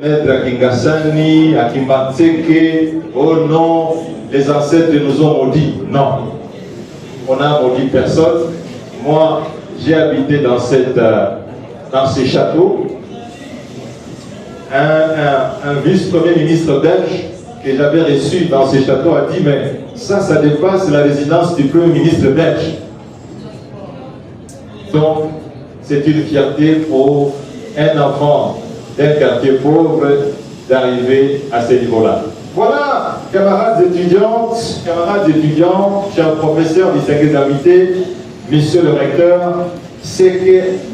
Maître à Kingasani, à Kimbatseke, oh non, les ancêtres nous ont maudits. Non, on n'a maudit personne. Moi, j'ai habité dans ces châteaux. Un vice-premier ministre belge que j'avais reçu dans ces châteaux a dit, mais ça dépasse la résidence du premier ministre belge. Donc, c'est une fierté pour un enfant d'un quartier pauvre d'arriver à ce niveau-là. Voilà, camarades étudiantes, camarades étudiants, chers professeurs, distingués invités, monsieur le recteur, c'est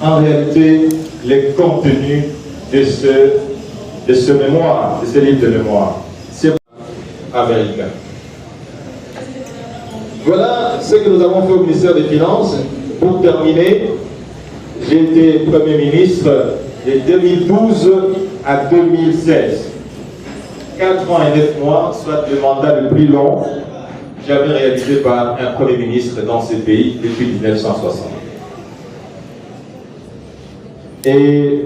qu'en réalité, les contenus de ce mémoire, de ce livre de mémoire, c'est américain. Voilà ce que nous avons fait au ministère des Finances. Pour terminer, j'ai été Premier ministre de 2012 à 2016. 4 ans et 9 mois, soit le mandat le plus long jamais réalisé par un Premier ministre dans ce pays depuis 1960. Et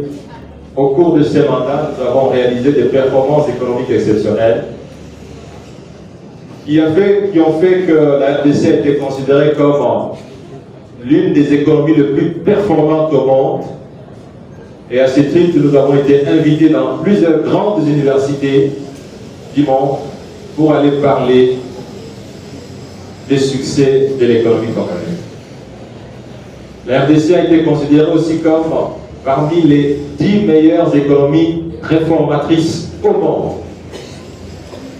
au cours de ces mandats, nous avons réalisé des performances économiques exceptionnelles qui ont fait que la RDC a été considérée comme l'une des économies les plus performantes au monde. Et à ce titre, nous avons été invités dans plusieurs grandes universités du monde pour aller parler des succès de l'économie congolaise. La RDC a été considérée aussi comme parmi les 10 meilleures économies réformatrices au monde.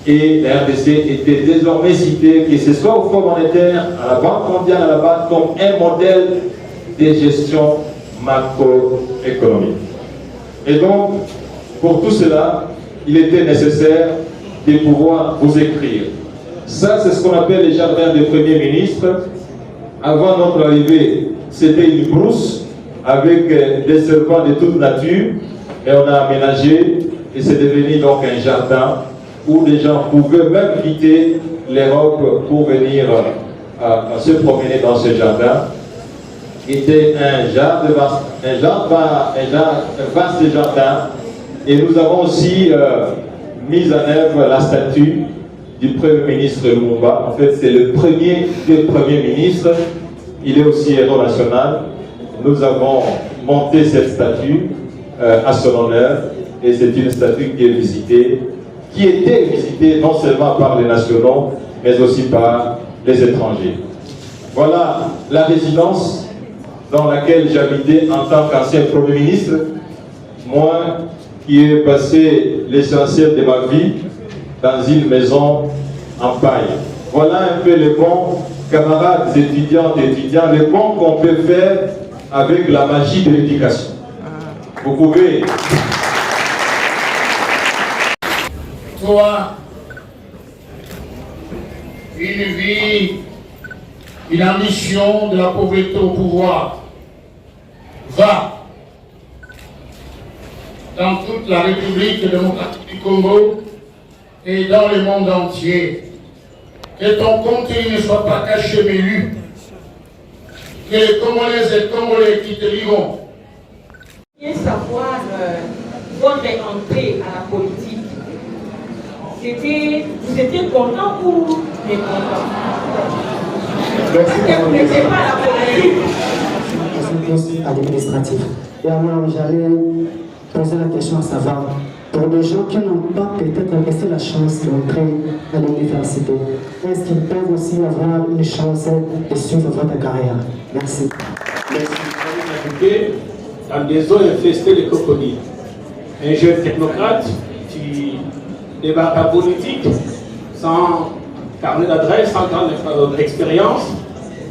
Et la RDC était désormais citée, que ce soit au Fonds monétaire, à la Banque mondiale, à la BAD, comme un modèle de gestion macroéconomique. Et donc, pour tout cela, il était nécessaire de pouvoir vous écrire. Ça, c'est ce qu'on appelle les jardins des premiers ministres. Avant notre arrivée, c'était une brousse avec des serpents de toute nature, et on a aménagé, et c'est devenu donc un jardin où les gens pouvaient même quitter l'Europe pour venir se promener dans ce jardin. C'était un vaste jardin, et nous avons aussi mis en œuvre la statue du Premier ministre Lumumba. En fait, c'est le premier des premiers ministres. Il est aussi héros national. Nous avons monté cette statue à son honneur, et c'est une statue qui était visitée non seulement par les nationaux, mais aussi par les étrangers. Voilà la résidence dans laquelle j'habitais en tant qu'ancien Premier ministre, moi qui ai passé l'essentiel de ma vie dans une maison en paille. Voilà un peu les bons camarades étudiants, les bons qu'on peut faire avec la magie de l'éducation. Vous pouvez... Toi, une vie, une ambition de la pauvreté au pouvoir, va dans toute la République démocratique du Congo et dans le monde entier. Que ton contenu ne soit pas caché mais lu. Que les Congolaises et les Congolais qui te liront. Bien savoir votre entrée à la politique. Vous étiez content ou mécontent? Parce que vous n'étiez pas à la politique. Administratif. Et alors j'allais poser la question à savoir, pour des gens qui n'ont pas peut-être laissé la chance d'entrer à l'université, est-ce qu'ils peuvent aussi avoir une chance de suivre votre carrière? Merci. Merci. Dans des zones infestées de crocodiles. Un jeune technocrate qui débarque à politique sans carnet d'adresse, sans grande expérience.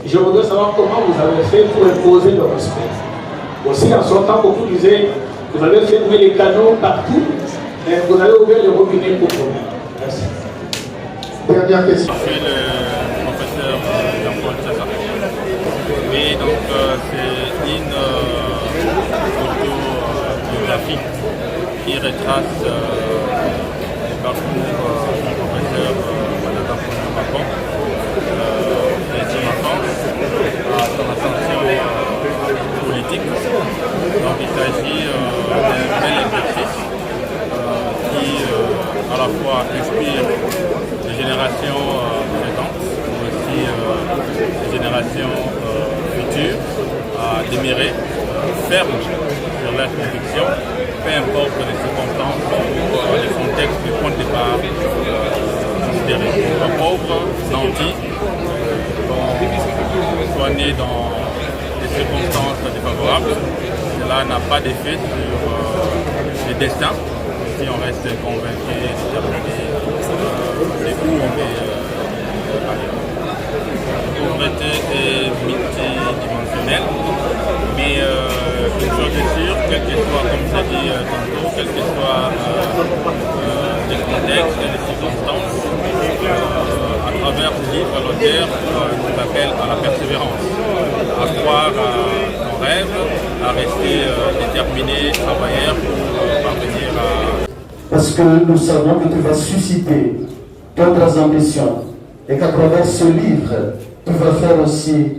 Je voudrais savoir comment vous avez fait pour imposer le respect. Aussi, en sortant, beaucoup disaient, vous avez fermé les canaux partout, mais vous avez ouvert les robinets pour vous. Merci. Dernière question. Je suis le professeur Jean-Paul Tchassa. Et donc, c'est une autobiographie qui retrace le parcours du professeur Madame Macron, de son enfance à son ascension politique. Donc, il s'agit d'un bel exercice la fois inspire les générations présentes, mais aussi les générations futures à demeurer fermes sur leurs convictions, peu importe les circonstances ou les contextes de point de départ considérés. Les pauvres, nantis, soit nés dans des circonstances défavorables, cela n'a pas d'effet sur les destins si on reste convaincu et déterminé des coups La pauvreté est multidimensionnelle, mais une chose est sûre, quel que soit, comme je l'ai dit tantôt, quel que soit les contextes et les circonstances, à travers ce livre, l'auteur nous appelle à la persévérance, à croire à nos rêves, à rester déterminé, travailleur pour parvenir à... Parce que nous savons que tu vas susciter d'autres ambitions et qu'à travers ce livre, tu vas faire aussi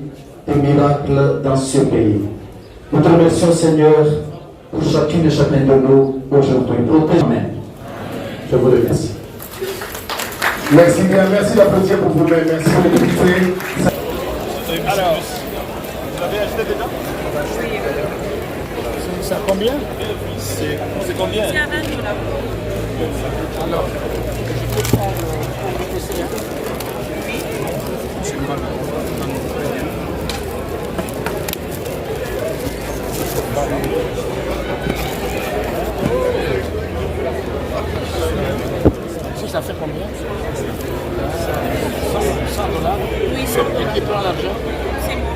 des miracles dans ce pays. Nous te remercions, Seigneur, pour chacune et chacun de nous aujourd'hui. Protège. Amen. Je vous remercie. Merci bien, merci d'applaudir pour vous-même. Merci de l'écouter. Alors, vous l'avez acheté déjà? C'est à combien? C'est combien? C'est à 20 $. Alors, je peux prendre le PC. Si ça fait combien? 100 $. Oui, c'est bon. Et qui prend l'argent? C'est bon.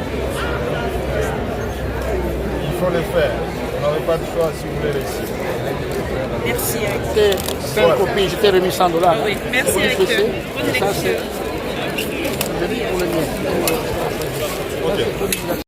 Il faut le faire. Vous n'avez pas de choix si vous voulez réussir. Merci. C'est une copie, je t'ai remis 100 $. Oui, merci Pour le avec PC. bonne Ça, lecture. c'est... Je dis pour le mien.